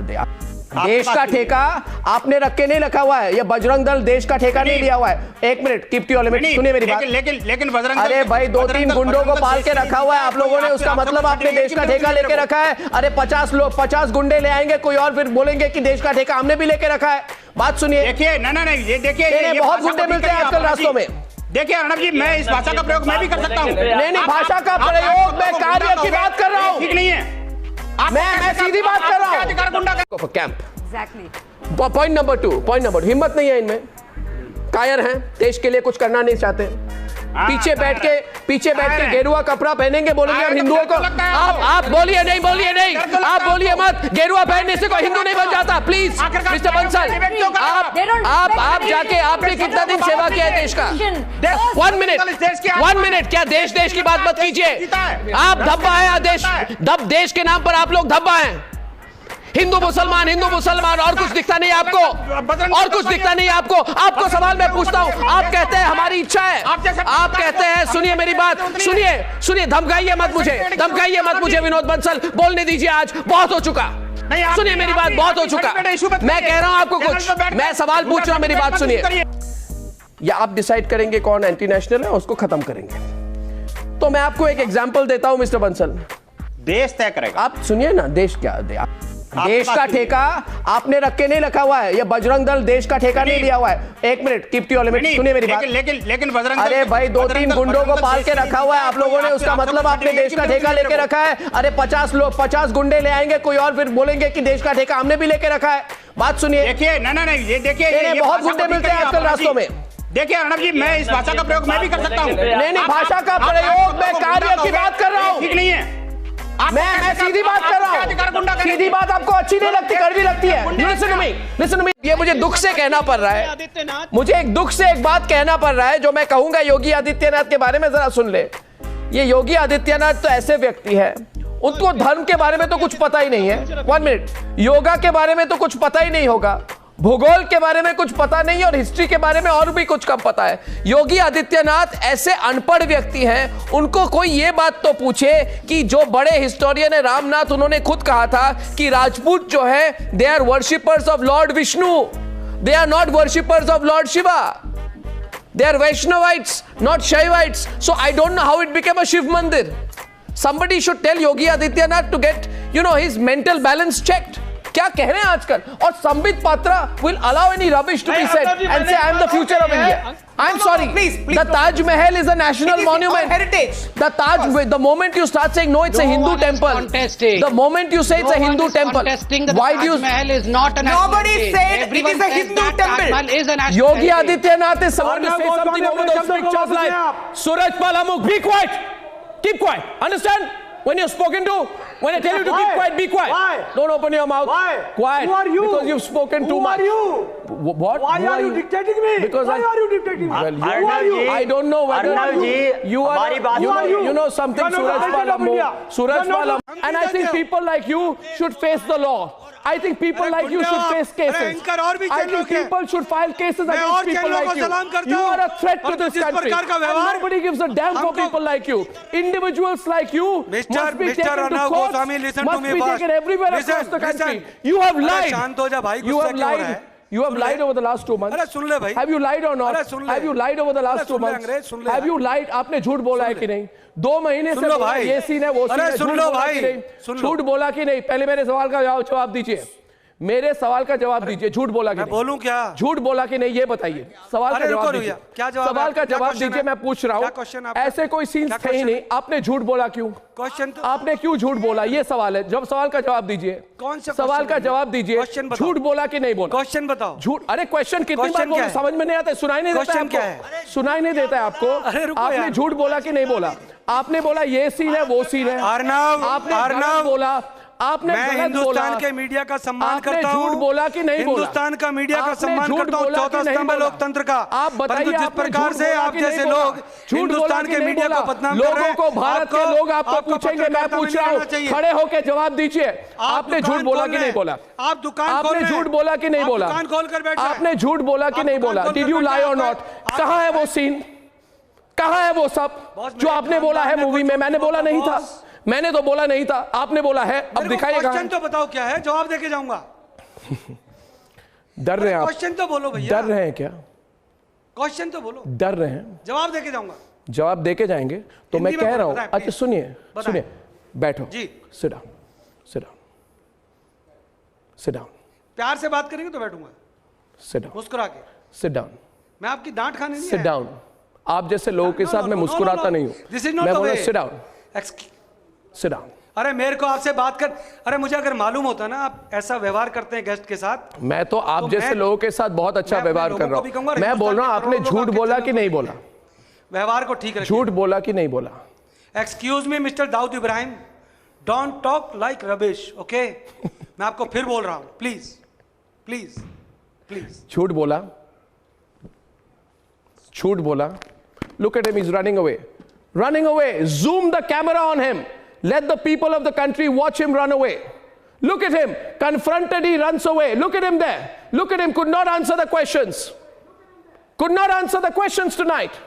देश का ठेका आपने रख के नहीं रखा हुआ है। ये बजरंग दल देश का ठेका नहीं लिया हुआ है। एक minute, keep to your limit, सुनिए मेरी बात। लेकिन बजरंग दल, अरे भाई 2-3 गुंडों को पाल के रखा हुआ है आप लोगों ने, उसका मतलब आपने देश का ठेका लेके रखा है। अरे 50 लोग 50 गुंडे ले आएंगे कोई और, फिर बोलेंगे कि देश का ठेका हमने भी लेके रखा है। बात सुनिए। देखिए नहीं, ये देखिए बहुत गुंडे मिलते हैं आजकल रास्तों में। देखिए अर्णव जी, मैं इस भाषा का प्रयोग मैं भी कर सकता हूँ। नहीं, भाषा का प्रयोग मैं कार्य की बात कर रहा हूँ, ठीक नहीं है। मैं सीधी बात कर रहा हूँ। कैंप पॉइंट नंबर 2 हिम्मत नहीं है इनमें, कायर हैं, देश के लिए कुछ करना नहीं चाहते। पीछे बैठ के गेरुआ कपड़ा पहनेंगे, बोलेंगे हम हिंदुओं को। आप बोलिए नहीं, आप बोलिए मत। गेरुआ पहनने से कोई हिंदू नहीं बन जाता। प्लीज मिस्टर बंसल, आप जाके आपने कितना दिन सेवा किया है देश का? 1 मिनट, क्या देश की बात मत कीजिए। आप धब्बा है, देश के नाम पर आप लोग धब्बा हैं। हिंदू मुसलमान और कुछ दिखता नहीं आपको, और कुछ दिखता नहीं आपको सवाल मैं पूछता हूं। आप कहते हैं हमारी इच्छा है, आप कहते हैं, सुनिए मेरी बात, सुनिए, धमकाइए मत मुझे विनोद बंसल, बोलने दीजिए, आज बहुत हो चुका। सुनिए मेरी बात, बहुत हो चुका। मैं कह रहा हूं आपको कुछ, मैं सवाल पूछ रहा हूं, मेरी बात सुनिए। या आप डिसाइड करेंगे कौन एंटी नेशनल है, उसको खत्म करेंगे। तो मैं आपको एक एग्जांपल देता हूं मिस्टर बंसल। देश तय करेगा। आप सुनिए ना, देश देश का ठेका आपने रख के नहीं रखा हुआ है। ये बजरंग दल देश का ठेका नहीं लिया हुआ है। एक minute, keep to your limit, सुनिए मेरी बात। लेकिन बजरंग दल, अरे भाई 2-3 गुंडों को पाल के रखा हुआ है आप लोगों ने, उसका मतलब आपने देश का ठेका लेके रखा है। अरे 50 गुंडे ले आएंगे कोई और, फिर बोलेंगे कि देश का ठेका हमने भी लेके रखा है। बात सुनिए। देखिए नहीं, ये देखिए बहुत गुंडे मिलते हैं आजकल रास्तों में। देखिए अर्णव जी, मैं इस भाषा का प्रयोग मैं भी कर सकता हूँ। नहीं, भाषा का प्रयोग मैं कार्य की बात कर रहा हूँ, ठीक नहीं है। मैं सीधी बात कर रहा हूँ। सीधी बात आपको अच्छी नहीं लगती, कड़वी लगती है। Listen to me. ये मुझे दुख से कहना पड़ रहा है, मुझे एक दुख से एक बात कहना पड़ रहा है जो मैं कहूंगा योगी आदित्यनाथ के बारे में, जरा सुन ले। ये योगी आदित्यनाथ तो ऐसे व्यक्ति है, उनको धर्म के बारे में तो कुछ पता ही नहीं है। 1 मिनट, योगा के बारे में तो कुछ पता ही नहीं होगा, भूगोल के बारे में कुछ पता नहीं, और हिस्ट्री के बारे में और भी कुछ कम पता है। योगी आदित्यनाथ ऐसे अनपढ़ व्यक्ति हैं, उनको कोई ये बात तो पूछे कि जो बड़े हिस्टोरियन है रामनाथ, उन्होंने खुद कहा था कि राजपूत जो है they are worshippers of lord Vishnu, they are not worshippers of lord Shiva, they are Vaishnavites not Shaivites. So I don't know how it became a Shiv mandir. Somebody should tell Yogi Adityanath to get, his mental balance checked. क्या कह रहे हैं आजकल? और Sambit Patra will allow any rubbish to be said and say I am the future of India. I'm sorry. The Taj Mahal is a national monument. Heritage. The moment you start saying no, it's a Hindu temple. The moment you say it's a Hindu temple, why do you? Taj Mahal is not a national Nobody said it is a Hindu temple. Taj Mahal is a national Yogi heritage. Adityanath is someone to say something over those pictures like Surajpal Amukh, be quiet. Keep quiet. Understand? When you're spoken to, when I tell you to keep quiet, be quiet. Why? Don't open your mouth. Why? Quiet. Who are you? Because you've spoken too much. Who are you? What? Why are you dictating me? Because Why are you dictating me? Well, Who are you? I don't know whether you are. You know something, Surajpal Amukh. Surajpal Amukh. And I think people like you should face the law. I think people like you should face cases. I think people should file cases against people like you. You are a threat to this country. And nobody gives a damn for people like you. Individuals like you must be taken to court, must be taken everywhere across the country. You have lied. You have lied over the last 2 months. Have you lied or not? Have you lied over the last 2 months? Have you lied? आपने झूठ बोला है कि नहीं? 2 महीने से ये scene है, वो सीन है, झूठ बोला कि नहीं? पहले मेरे सवाल का जवाब दीजिए। मेरे सवाल का जवाब दीजिए। झूठ बोला कि नहीं? बोलूं क्या? झूठ बोला कि नहीं, ये बताइए। सवाल का जवाब दीजिए। सवाल का जवाब दीजिए, मैं पूछ रहा हूँ। ऐसे कोई सीन्स थे ही नहीं, आपने झूठ बोला क्यों? आपने क्यों झूठ बोला, ये सवाल है। जब सवाल का जवाब दीजिए, सवाल का जवाब दीजिए। झूठ बोला कि नहीं बोला? क्वेश्चन बताओ। झूठ, अरे क्वेश्चन कितनी बार बोलो, समझ में नहीं आता, सुनाई नहीं देता आपको? सुनाई नहीं देता है आपको? आपने झूठ बोला कि नहीं बोला? आपने बोला ये सीन है, वो सीन है। आपने बोला, आपने मैं हिंदुस्तान के मीडिया का सम्मान करता हूं। झूठ बोला कि नहीं बोला? हिंदुस्तान का मीडिया का सम्मान करता हूं, चौथा स्तंभ लोकतंत्र का। आप बताइए, जिस प्रकार से आप जैसे लोग हिंदुस्तान के मीडिया को बदनाम कर रहे हैं, लोगों को, भारत के लोग आपको पूछेंगे, मैं पूछ रहा हूं, खड़े होकर जवाब दीजिए। आपने झूठ बोला कि नहीं बोला? आप दुकान, आपने झूठ बोला कि नहीं बोला? दुकान खोलकर बैठे, आपने झूठ बोला कि नहीं बोला? डिड यू लाई और नॉट? कहां है वो सीन, कहां है वो सब जो आपने बोला है मूवी में? मैंने बोला नहीं था, मैंने तो बोला नहीं था, आपने बोला है, अब दिखाइएगा। क्वेश्चन तो बताओ क्या है, जवाब देके जाऊंगा। डर रहे हैं आप? क्वेश्चन तो बोलो भैया। डर रहे हैं क्या? क्वेश्चन तो बोलो। डर रहे हैं? जवाब देके जाऊंगा। जवाब देके जाएंगे तो मैं कह रहा हूं। अच्छा सुनिए, सुनिए, बैठो जी। Sit down, sit down, sit down. प्यार से बात करेंगे तो बैठूंगा, सिट डाउन, मुस्कुरा के। सिट डाउन, मैं आपकी डांट खाने नहीं सिट आया। डाउन। आप जैसे लोगों के साथ मैं मुस्कुराता नहीं हूं। This is not मैं the बोल रहा way. Seat down, sit down. अरे मेरे को आपसे बात कर, अरे मुझे अगर मालूम होता ना आप ऐसा व्यवहार करते हैं गेस्ट के साथ, मैं तो आप जैसे लोगों के साथ बहुत अच्छा मैं व्यवहार अपने कर लोगों रहा को भी कहूंगा, हूं। मैं बोल रहा हूं हिंदुस्तान के आपने करोड़ों झूठ लोग बोला आपके कि नहीं बोला? व्यवहार को ठीक रखिए। झूठ बोला कि नहीं बोला? Excuse me mister Dawood Ibrahim, don't talk like rubbish, okay? मैं आपको फिर बोल रहा हूं, प्लीज प्लीज प्लीज। झूठ बोला, झूठ बोला। Look at him, he's running away. Running away. Zoom the camera on him. Let the people of the country watch him run away. Look at him. Confronted, he runs away. Look at him there. Look at him. Could not answer the questions. Could not answer the questions tonight.